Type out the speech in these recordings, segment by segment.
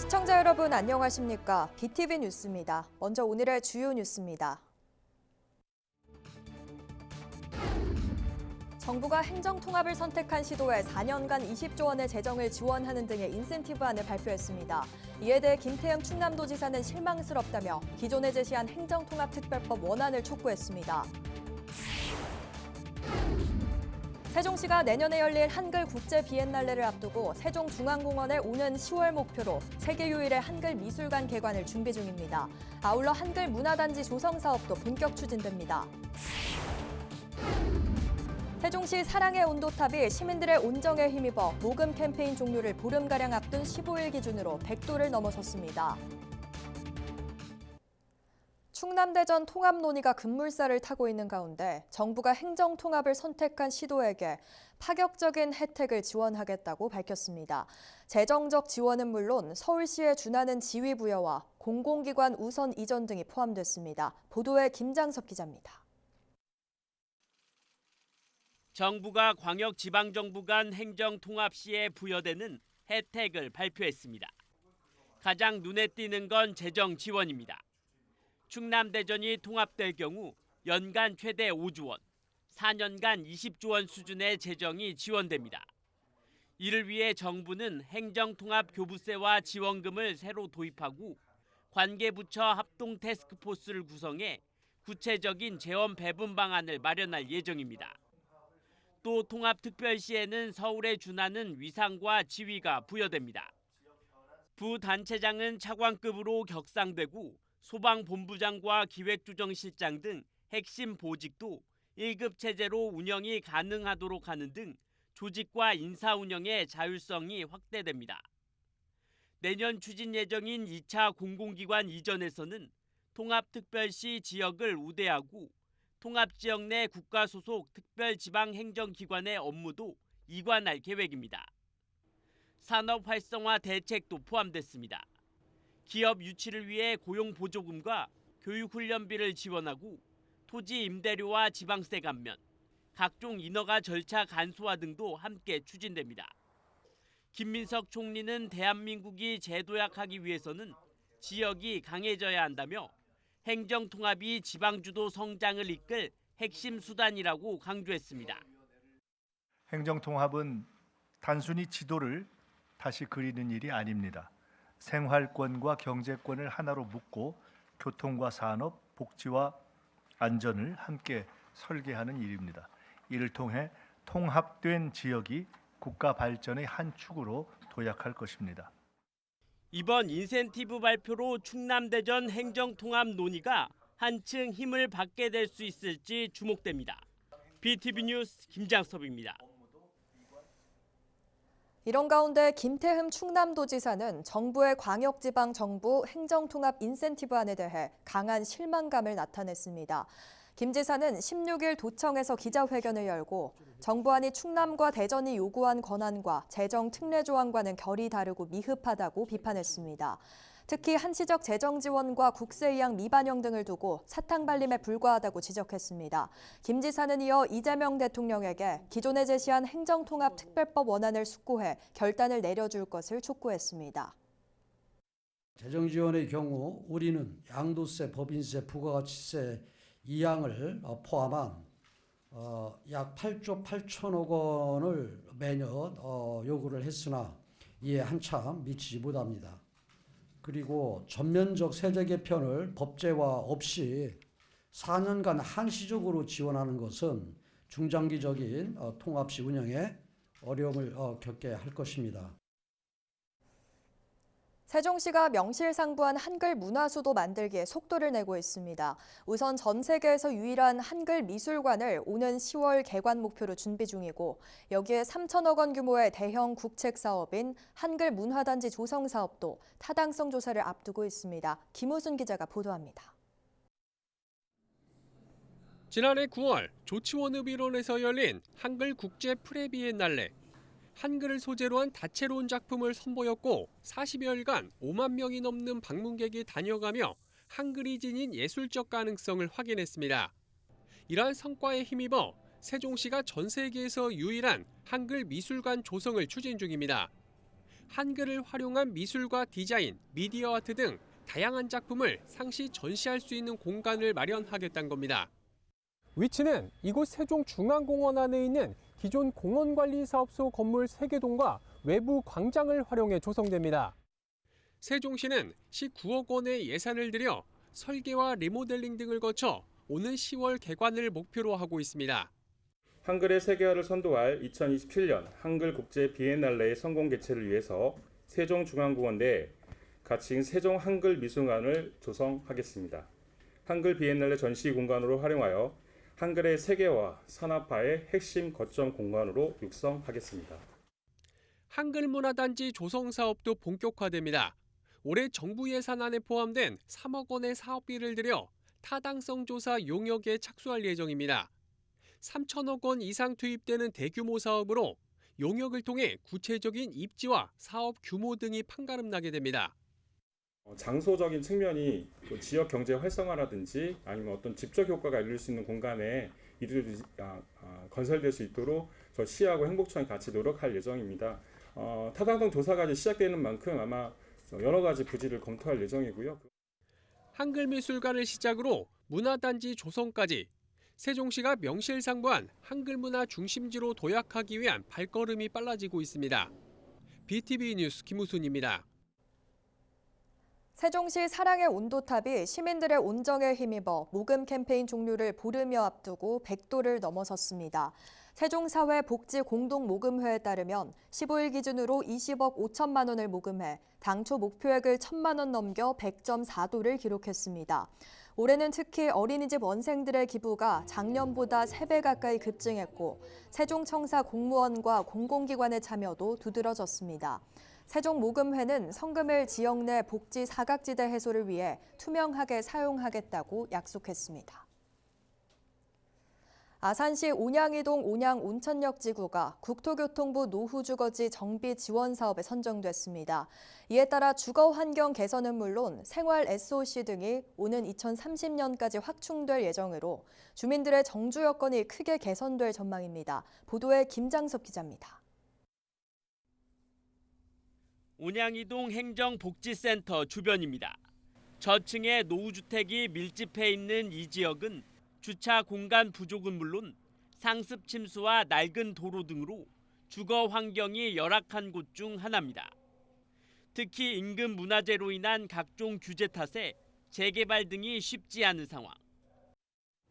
시청자 여러분 안녕하십니까? BTV 뉴스입니다. 먼저 오늘의 주요 뉴스입니다. 정부가 행정통합을 선택한 시도에 4년간 20조 원의 재정을 지원하는 등의 인센티브안을 발표했습니다. 이에 대해 김태흠 충남도지사는 실망스럽다며 기존에 제시한 행정통합특별법 원안을 촉구했습니다. 세종시가 내년에 열릴 한글 국제 비엔날레를 앞두고 세종중앙공원에 오는 10월 목표로 세계 유일의 한글 미술관 개관을 준비 중입니다. 아울러 한글 문화단지 조성 사업도 본격 추진됩니다. 세종시 사랑의 온도탑이 시민들의 온정에 힘입어 모금 캠페인 종료를 보름가량 앞둔 15일 기준으로 100도를 넘어섰습니다. 충남대전 통합 논의가 급물살을 타고 있는 가운데 정부가 행정통합을 선택한 시도에게 파격적인 혜택을 지원하겠다고 밝혔습니다. 재정적 지원은 물론 서울시에 준하는 지위 부여와 공공기관 우선 이전 등이 포함됐습니다. 보도에 김장섭 기자입니다. 정부가 광역지방정부 간 행정통합 시에 부여되는 혜택을 발표했습니다. 가장 눈에 띄는 건 재정 지원입니다. 충남 대전이 통합될 경우 연간 최대 5조 원, 4년간 20조 원 수준의 재정이 지원됩니다. 이를 위해 정부는 행정통합 교부세와 지원금을 새로 도입하고 관계부처 합동 태스크포스를 구성해 구체적인 재원 배분 방안을 마련할 예정입니다. 또 통합특별시에는 서울에 준하는 위상과 지위가 부여됩니다. 부단체장은 차관급으로 격상되고 소방본부장과 기획조정실장 등 핵심 보직도 1급 체제로 운영이 가능하도록 하는 등 조직과 인사 운영의 자율성이 확대됩니다. 내년 추진 예정인 2차 공공기관 이전에서는 통합특별시 지역을 우대하고 통합지역 내 국가소속 특별지방행정기관의 업무도 이관할 계획입니다. 산업 활성화 대책도 포함됐습니다. 기업 유치를 위해 고용보조금과 교육훈련비를 지원하고 토지 임대료와 지방세 감면, 각종 인허가 절차 간소화 등도 함께 추진됩니다. 김민석 총리는 대한민국이 재도약하기 위해서는 지역이 강해져야 한다며 행정통합이 지방주도 성장을 이끌 핵심 수단이라고 강조했습니다. 행정통합은 단순히 지도를 다시 그리는 일이 아닙니다. 생활권과 경제권을 하나로 묶고 교통과 산업, 복지와 안전을 함께 설계하는 일입니다. 이를 통해 통합된 지역이 국가 발전의 한 축으로 도약할 것입니다. 이번 인센티브 발표로 충남대전 행정통합 논의가 한층 힘을 받게 될 수 있을지 주목됩니다. BTV 뉴스 김장섭입니다. 이런 가운데 김태흠 충남도지사는 정부의 광역지방정부 행정통합 인센티브안에 대해 강한 실망감을 나타냈습니다. 김 지사는 16일 도청에서 기자회견을 열고 정부안이 충남과 대전이 요구한 권한과 재정 특례 조항과는 결이 다르고 미흡하다고 비판했습니다. 특히 한시적 재정 지원과 국세 의향 미반영 등을 두고 사탕 발림에 불과하다고 지적했습니다. 김 지사는 이어 이재명 대통령에게 기존에 제시한 행정통합 특별법 원안을 숙고해 결단을 내려줄 것을 촉구했습니다. 재정 지원의 경우 우리는 양도세, 법인세, 부가가치세 이항을 포함한 약 8조 8천억 원을 매년 요구를 했으나 이에 한참 미치지 못합니다. 그리고 전면적 세제 개편을 법제화 없이 4년간 한시적으로 지원하는 것은 중장기적인 통합시 운영에 어려움을 겪게 할 것입니다. 세종시가 명실상부한 한글 문화수도 만들기에 속도를 내고 있습니다. 우선 전 세계에서 유일한 한글 미술관을 오는 10월 개관 목표로 준비 중이고 여기에 3천억 원 규모의 대형 국책 사업인 한글 문화단지 조성 사업도 타당성 조사를 앞두고 있습니다. 김우순 기자가 보도합니다. 지난해 9월 조치원읍일원에서 열린 한글 국제 프레비엔날레. 한글을 소재로 한 다채로운 작품을 선보였고 40여일간 5만 명이 넘는 방문객이 다녀가며 한글이 지닌 예술적 가능성을 확인했습니다. 이러한 성과에 힘입어 세종시가 전 세계에서 유일한 한글 미술관 조성을 추진 중입니다. 한글을 활용한 미술과 디자인, 미디어 아트 등 다양한 작품을 상시 전시할 수 있는 공간을 마련하겠다는 겁니다. 위치는 이곳 세종중앙공원 안에 있는 기존 공원관리사업소 건물 3개 동과 외부 광장을 활용해 조성됩니다. 세종시는 19억 원의 예산을 들여 설계와 리모델링 등을 거쳐 오는 10월 개관을 목표로 하고 있습니다. 한글의 세계화를 선도할 2027년 한글 국제 비엔날레의 성공 개최를 위해서 세종중앙공원 내 가칭 세종 한글 미술관을 조성하겠습니다. 한글 비엔날레 전시 공간으로 활용하여 한글의 세계화, 산업화의 핵심 거점 공간으로 육성하겠습니다. 한글문화단지 조성 사업도 본격화됩니다. 올해 정부 예산안에 포함된 3억 원의 사업비를 들여 타당성 조사 용역에 착수할 예정입니다. 3천억 원 이상 투입되는 대규모 사업으로 용역을 통해 구체적인 입지와 사업 규모 등이 판가름나게 됩니다. 장소적인 측면이 지역 경제 활성화라든지 아니면 어떤 집적 효과가 이룰 수 있는 공간에 이들이 건설될 수 있도록 저 시하고 행복청이 같이 노력할 예정입니다. 타당성 조사가 이제 시작되는 만큼 아마 여러 가지 부지를 검토할 예정이고요. 한글미술관을 시작으로 문화단지 조성까지 세종시가 명실상부한 한글문화 중심지로 도약하기 위한 발걸음이 빨라지고 있습니다. BTV 뉴스 김우순입니다. 세종시 사랑의 온도탑이 시민들의 온정에 힘입어 모금 캠페인 종료를 보름여 앞두고 100도를 넘어섰습니다. 세종사회복지공동모금회에 따르면 15일 기준으로 20억 5천만 원을 모금해 당초 목표액을 1천만 원 넘겨 100.4도를 기록했습니다. 올해는 특히 어린이집 원생들의 기부가 작년보다 3배 가까이 급증했고 세종청사 공무원과 공공기관의 참여도 두드러졌습니다. 세종모금회는 성금을 지역 내 복지 사각지대 해소를 위해 투명하게 사용하겠다고 약속했습니다. 아산시 온양이동 온양온천역 지구가 국토교통부 노후주거지 정비 지원 사업에 선정됐습니다. 이에 따라 주거 환경 개선은 물론 생활 SOC 등이 오는 2030년까지 확충될 예정으로 주민들의 정주 여건이 크게 개선될 전망입니다. 보도에 김장섭 기자입니다. 온양이동 행정복지센터 주변입니다. 저층의 노후주택이 밀집해 있는 이 지역은 주차 공간 부족은 물론 상습 침수와 낡은 도로 등으로 주거 환경이 열악한 곳 중 하나입니다. 특히 인근 문화재로 인한 각종 규제 탓에 재개발 등이 쉽지 않은 상황.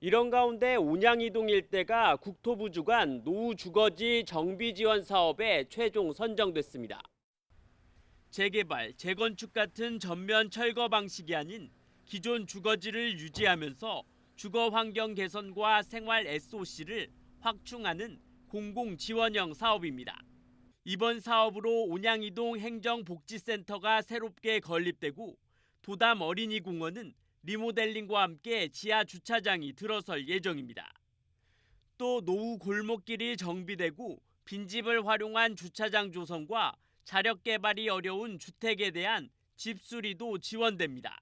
이런 가운데 온양이동 일대가 국토부 주관 노후주거지 정비지원 사업에 최종 선정됐습니다. 재개발, 재건축 같은 전면 철거 방식이 아닌 기존 주거지를 유지하면서 주거 환경 개선과 생활 SOC를 확충하는 공공지원형 사업입니다. 이번 사업으로 온양이동 행정복지센터가 새롭게 건립되고 도담 어린이공원은 리모델링과 함께 지하 주차장이 들어설 예정입니다. 또 노후 골목길이 정비되고 빈집을 활용한 주차장 조성과 자력 개발이 어려운 주택에 대한 집 수리도 지원됩니다.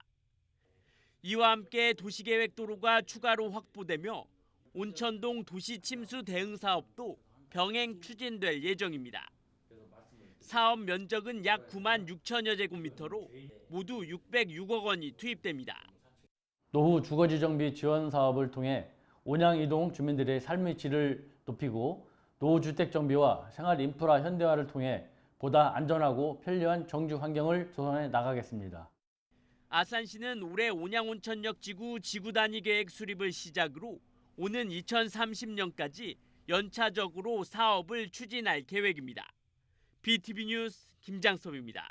이와 함께 도시계획도로가 추가로 확보되며 온천동 도시침수 대응 사업도 병행 추진될 예정입니다. 사업 면적은 약 9만 6천여 제곱미터로 모두 606억 원이 투입됩니다. 노후 주거지 정비 지원 사업을 통해 온양이동 주민들의 삶의 질을 높이고 노후주택 정비와 생활 인프라 현대화를 통해 보다 안전하고 편리한 정주 환경을 조성해 나가겠습니다. 아산시는 올해 온양온천역 지구 지구단위 계획 수립을 시작으로 오는 2030년까지 연차적으로 사업을 추진할 계획입니다. BTV 뉴스 김장섭입니다.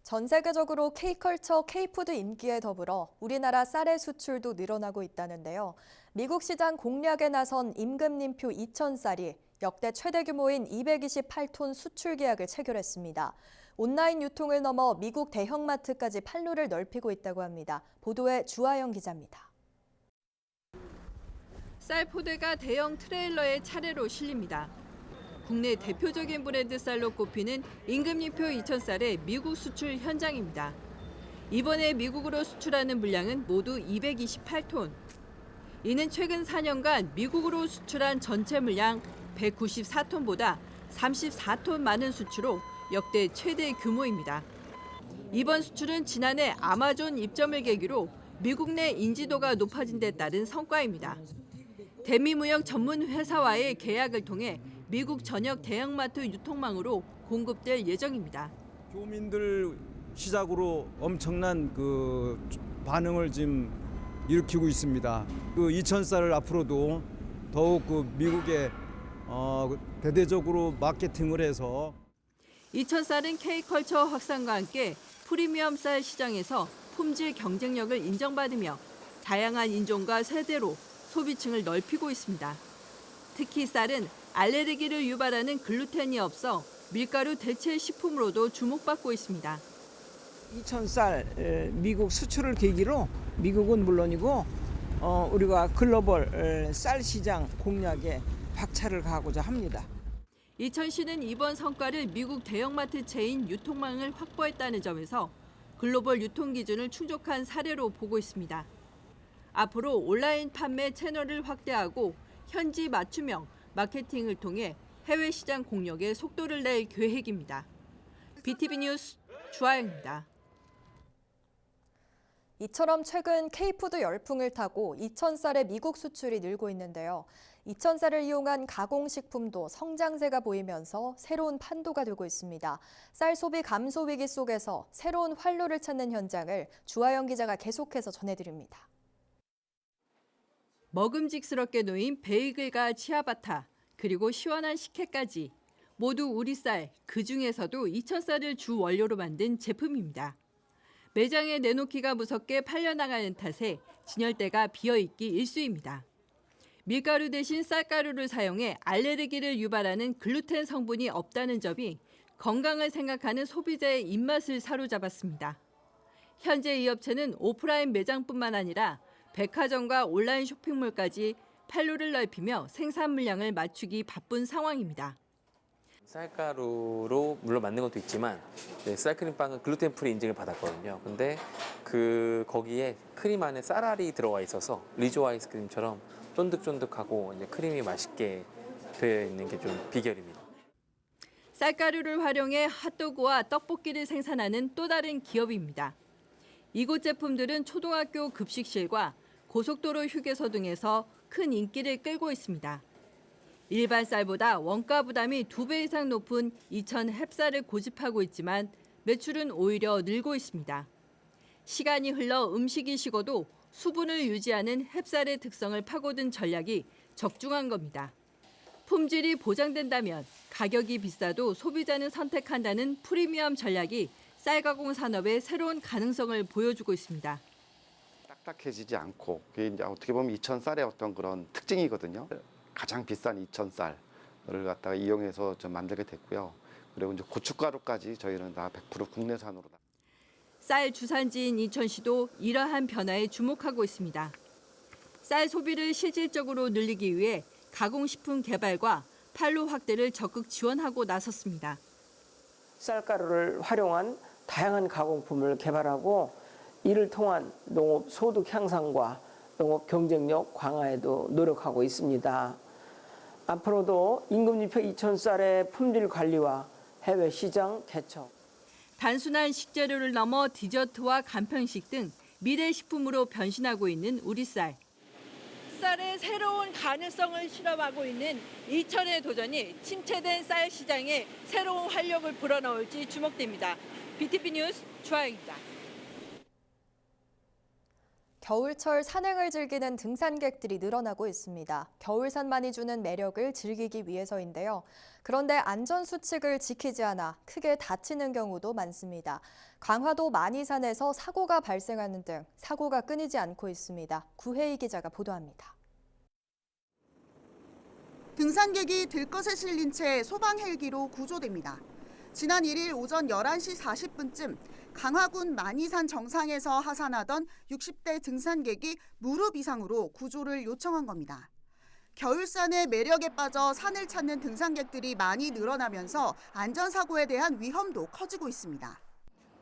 전 세계적으로 K컬처, K푸드 인기에 더불어 우리나라 쌀의 수출도 늘어나고 있다는데요. 미국 시장 공략에 나선 임금님표 2,000쌀이 역대 최대 규모인 228톤 수출 계약을 체결했습니다. 온라인 유통을 넘어 미국 대형마트까지 판로를 넓히고 있다고 합니다. 보도에 주하영 기자입니다. 쌀 포대가 대형 트레일러에 차례로 실립니다. 국내 대표적인 브랜드 쌀로 꼽히는 임금님표 2,000쌀의 미국 수출 현장입니다. 이번에 미국으로 수출하는 물량은 모두 228톤. 이는 최근 4년간 미국으로 수출한 전체 물량 194톤보다 34톤 많은 수치로 역대 최대 규모입니다. 이번 수출은 지난해 아마존 입점을 계기로 미국 내 인지도가 높아진 데 따른 성과입니다. 대미무역 전문 회사와의 계약을 통해 미국 전역 대형마트 유통망으로 공급될 예정입니다. 교민들 시작으로 엄청난 그 반응을 지금 일으키고 있습니다. 그 이천쌀을 앞으로도 더욱 그 미국에 대대적으로 마케팅을 해서 이천쌀은 K컬처 확산과 함께 프리미엄 쌀 시장에서 품질 경쟁력을 인정받으며 다양한 인종과 세대로 소비층을 넓히고 있습니다. 특히 쌀은 알레르기를 유발하는 글루텐이 없어 밀가루 대체 식품으로도 주목받고 있습니다. 이천쌀 미국 수출을 계기로 미국은 물론이고 우리가 글로벌 쌀 시장 공략에 박차를 가하고자 합니다. 이천시는 이번 성과를 미국 대형마트 체인 유통망을 확보했다는 점에서 글로벌 유통 기준을 충족한 사례로 보고 있습니다. 앞으로 온라인 판매 채널을 확대하고 현지 맞춤형 마케팅을 통해 해외 시장 공략에 속도를 낼 계획입니다. BTV 뉴스 주아영입니다. 이처럼 최근 K푸드 열풍을 타고 이천쌀의 미국 수출이 늘고 있는데요. 이천쌀을 이용한 가공식품도 성장세가 보이면서 새로운 판도가 되고 있습니다. 쌀 소비 감소 위기 속에서 새로운 활로를 찾는 현장을 주아영 기자가 계속해서 전해드립니다. 먹음직스럽게 놓인 베이글과 치아바타, 그리고 시원한 식혜까지 모두 우리 쌀, 그중에서도 이천쌀을 주 원료로 만든 제품입니다. 매장에 내놓기가 무섭게 팔려나가는 탓에 진열대가 비어있기 일쑤입니다. 밀가루 대신 쌀가루를 사용해 알레르기를 유발하는 글루텐 성분이 없다는 점이 건강을 생각하는 소비자의 입맛을 사로잡았습니다. 현재 이 업체는 오프라인 매장뿐만 아니라 백화점과 온라인 쇼핑몰까지 판로를 넓히며 생산 물량을 맞추기 바쁜 상황입니다. 쌀가루로 물론 만든 것도 있지만 쌀크림빵은 글루텐 프리 인증을 받았거든요. 근데 거기에 크림 안에 쌀알이 들어가 있어서 리조 아이스크림처럼 쫀득쫀득하고 이제 크림이 맛있게 되어 있는 게 좀 비결입니다. 쌀가루를 활용해 핫도그와 떡볶이를 생산하는 또 다른 기업입니다. 이곳 제품들은 초등학교 급식실과 고속도로 휴게소 등에서 큰 인기를 끌고 있습니다. 일반 쌀보다 원가 부담이 2배 이상 높은 이천 햅쌀을 고집하고 있지만 매출은 오히려 늘고 있습니다. 시간이 흘러 음식이 식어도 수분을 유지하는 햅쌀의 특성을 파고든 전략이 적중한 겁니다. 품질이 보장된다면 가격이 비싸도 소비자는 선택한다는 프리미엄 전략이 쌀 가공 산업의 새로운 가능성을 보여주고 있습니다. 딱딱해지지 않고 그게 이제 어떻게 보면 이천쌀의 어떤 그런 특징이거든요. 가장 비싼 이천쌀을 갖다가 이용해서 좀 만들게 됐고요. 그리고 이제 고춧가루까지 저희는 다 100% 국내산으로. 쌀 주산지인 이천시도 이러한 변화에 주목하고 있습니다. 쌀 소비를 실질적으로 늘리기 위해 가공식품 개발과 판로 확대를 적극 지원하고 나섰습니다. 쌀가루를 활용한 다양한 가공품을 개발하고 이를 통한 농업 소득 향상과 농업 경쟁력 강화에도 노력하고 있습니다. 앞으로도 임금지표 이천쌀의 품질 관리와 해외 시장 개척. 단순한 식재료를 넘어 디저트와 간편식 등 미래 식품으로 변신하고 있는 우리 쌀. 쌀의 새로운 가능성을 실험하고 있는 이천의 도전이 침체된 쌀 시장에 새로운 활력을 불어넣을지 주목됩니다. BTV 뉴스 주아영입니다. 겨울철 산행을 즐기는 등산객들이 늘어나고 있습니다. 겨울산만이 주는 매력을 즐기기 위해서인데요. 그런데 안전수칙을 지키지 않아 크게 다치는 경우도 많습니다. 강화도 만이산에서 사고가 발생하는 등 사고가 끊이지 않고 있습니다. 구혜희 기자가 보도합니다. 등산객이 들것에 실린 채 소방 헬기로 구조됩니다. 지난 1일 오전 11시 40분쯤 강화군 만이산 정상에서 하산하던 60대 등산객이 무릎 이상으로 구조를 요청한 겁니다. 겨울산의 매력에 빠져 산을 찾는 등산객들이 많이 늘어나면서 안전사고에 대한 위험도 커지고 있습니다.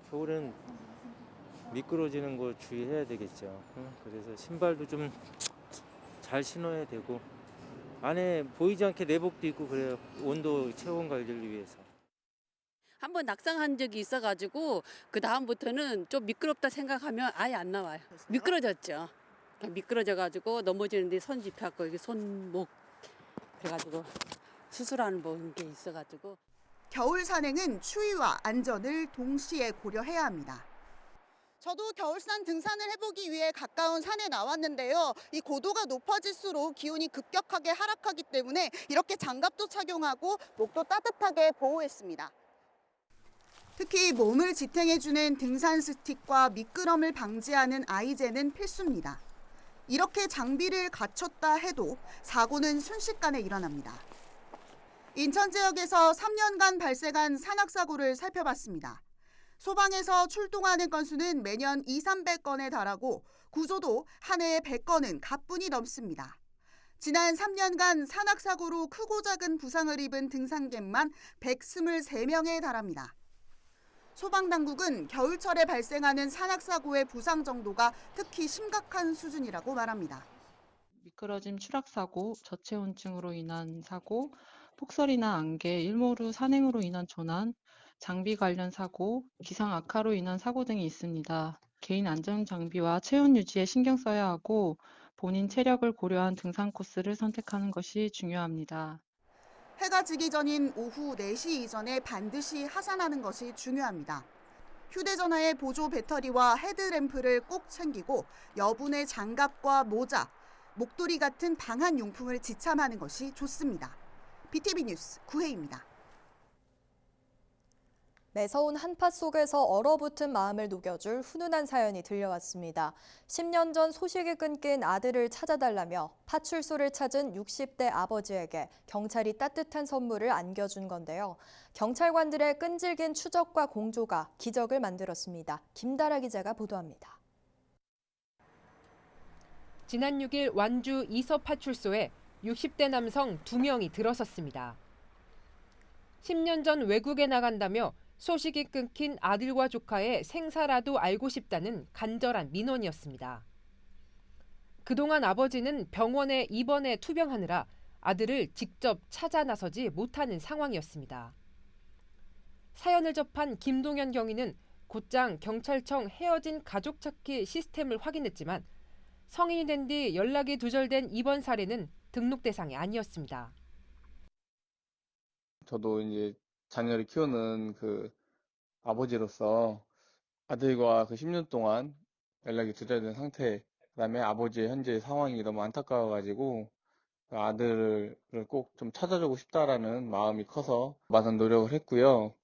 겨울은 미끄러지는 거 주의해야 되겠죠. 그래서 신발도 좀 잘 신어야 되고 안에 보이지 않게 내복도 입고 그래요. 온도 체온 관리를 위해서. 한번 낙상한 적이 있어가지고 그 다음부터는 좀 미끄럽다 생각하면 아예 안 나와요. 미끄러졌죠. 그냥 미끄러져가지고 넘어지는데 손 짚혀갖고 여기 손목 그래가지고 수술하는 게 있어가지고. 겨울 산행은 추위와 안전을 동시에 고려해야 합니다. 저도 겨울산 등산을 해보기 위해 가까운 산에 나왔는데요. 이 고도가 높아질수록 기온이 급격하게 하락하기 때문에 이렇게 장갑도 착용하고 목도 따뜻하게 보호했습니다. 특히 몸을 지탱해주는 등산 스틱과 미끄럼을 방지하는 아이젠은 필수입니다. 이렇게 장비를 갖췄다 해도 사고는 순식간에 일어납니다. 인천 지역에서 3년간 발생한 산악사고를 살펴봤습니다. 소방에서 출동하는 건수는 매년 200~300건에 달하고 구조도 한 해에 100건은 가뿐히 넘습니다. 지난 3년간 산악사고로 크고 작은 부상을 입은 등산객만 123명에 달합니다. 소방당국은 겨울철에 발생하는 산악사고의 부상 정도가 특히 심각한 수준이라고 말합니다. 미끄러짐, 추락사고, 저체온증으로 인한 사고, 폭설이나 안개, 일몰후 산행으로 인한 조난, 장비 관련 사고, 기상 악화로 인한 사고 등이 있습니다. 개인 안전 장비와 체온 유지에 신경 써야 하고 본인 체력을 고려한 등산 코스를 선택하는 것이 중요합니다. 해가 지기 전인 오후 4시 이전에 반드시 하산하는 것이 중요합니다. 휴대전화의 보조 배터리와 헤드램프를 꼭 챙기고 여분의 장갑과 모자, 목도리 같은 방한 용품을 지참하는 것이 좋습니다. BTV 뉴스 구혜입니다. 매서운 한파 속에서 얼어붙은 마음을 녹여줄 훈훈한 사연이 들려왔습니다. 10년 전 소식이 끊긴 아들을 찾아달라며 파출소를 찾은 60대 아버지에게 경찰이 따뜻한 선물을 안겨준 건데요. 경찰관들의 끈질긴 추적과 공조가 기적을 만들었습니다. 김다라 기자가 보도합니다. 지난 6일 완주 이서파출소에 60대 남성 2명이 들어섰습니다. 10년 전 외국에 나간다며 소식이 끊긴 아들과 조카의 생사라도 알고 싶다는 간절한 민원이었습니다. 그동안 아버지는 병원에 입원해 투병하느라 아들을 직접 찾아 나서지 못하는 상황이었습니다. 사연을 접한 김동현 경위는 곧장 경찰청 헤어진 가족 찾기 시스템을 확인했지만 성인이 된 뒤 연락이 두절된 이번 사례는 등록 대상이 아니었습니다. 저도 이제 자녀를 키우는 그 아버지로서 아들과 그 10년 동안 연락이 두절된 상태, 그다음에 아버지의 현재 상황이 너무 안타까워가지고 그 아들을 꼭 좀 찾아주고 싶다라는 마음이 커서 많은 노력을 했고요.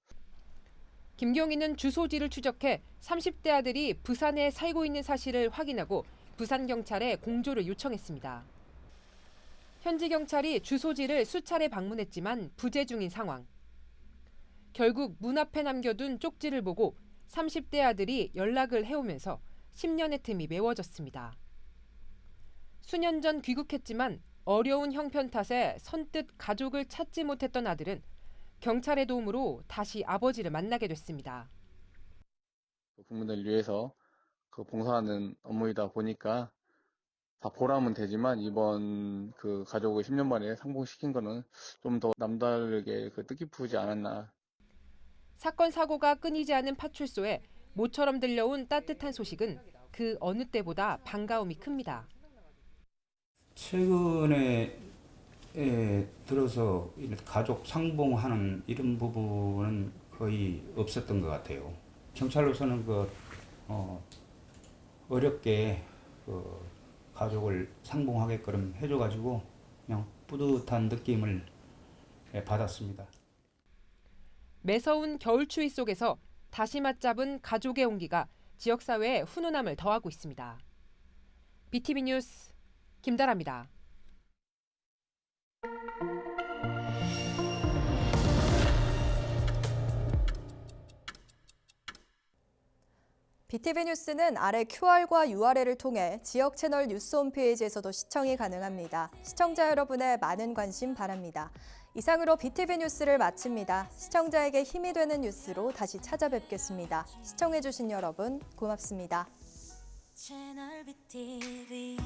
김경희는 주소지를 추적해 30대 아들이 부산에 살고 있는 사실을 확인하고 부산경찰에 공조를 요청했습니다. 현지 경찰이 주소지를 수차례 방문했지만 부재 중인 상황. 결국 문 앞에 남겨둔 쪽지를 보고 30대 아들이 연락을 해오면서 10년의 틈이 메워졌습니다. 수년 전 귀국했지만 어려운 형편 탓에 선뜻 가족을 찾지 못했던 아들은 경찰의 도움으로 다시 아버지를 만나게 됐습니다. 국민들 위해서 그 봉사하는 업무이다 보니까 다 보람은 되지만 이번 그 가족을 10년 만에 상봉시킨 거는 좀 더 남다르게 그 뜻깊지 않았나. 사건 사고가 끊이지 않은 파출소에 모처럼 들려온 따뜻한 소식은 그 어느 때보다 반가움이 큽니다. 최근에 들어서 가족 상봉하는 이런 부분은 거의 없었던 것 같아요. 경찰로서는 어렵게 가족을 상봉하게끔 해줘가지고 그냥 뿌듯한 느낌을 받았습니다. 매서운 겨울 추위 속에서 다시 맞잡은 가족의 온기가 지역사회에 훈훈함을 더하고 있습니다. BTV 뉴스 김다라입니다. BTV 뉴스는 아래 QR과 URL을 통해 지역 채널 뉴스 홈페이지에서도 시청이 가능합니다. 시청자 여러분의 많은 관심 바랍니다. 이상으로 BTV 뉴스를 마칩니다. 시청자에게 힘이 되는 뉴스로 다시 찾아뵙겠습니다. 시청해주신 여러분 고맙습니다. 채널 BTV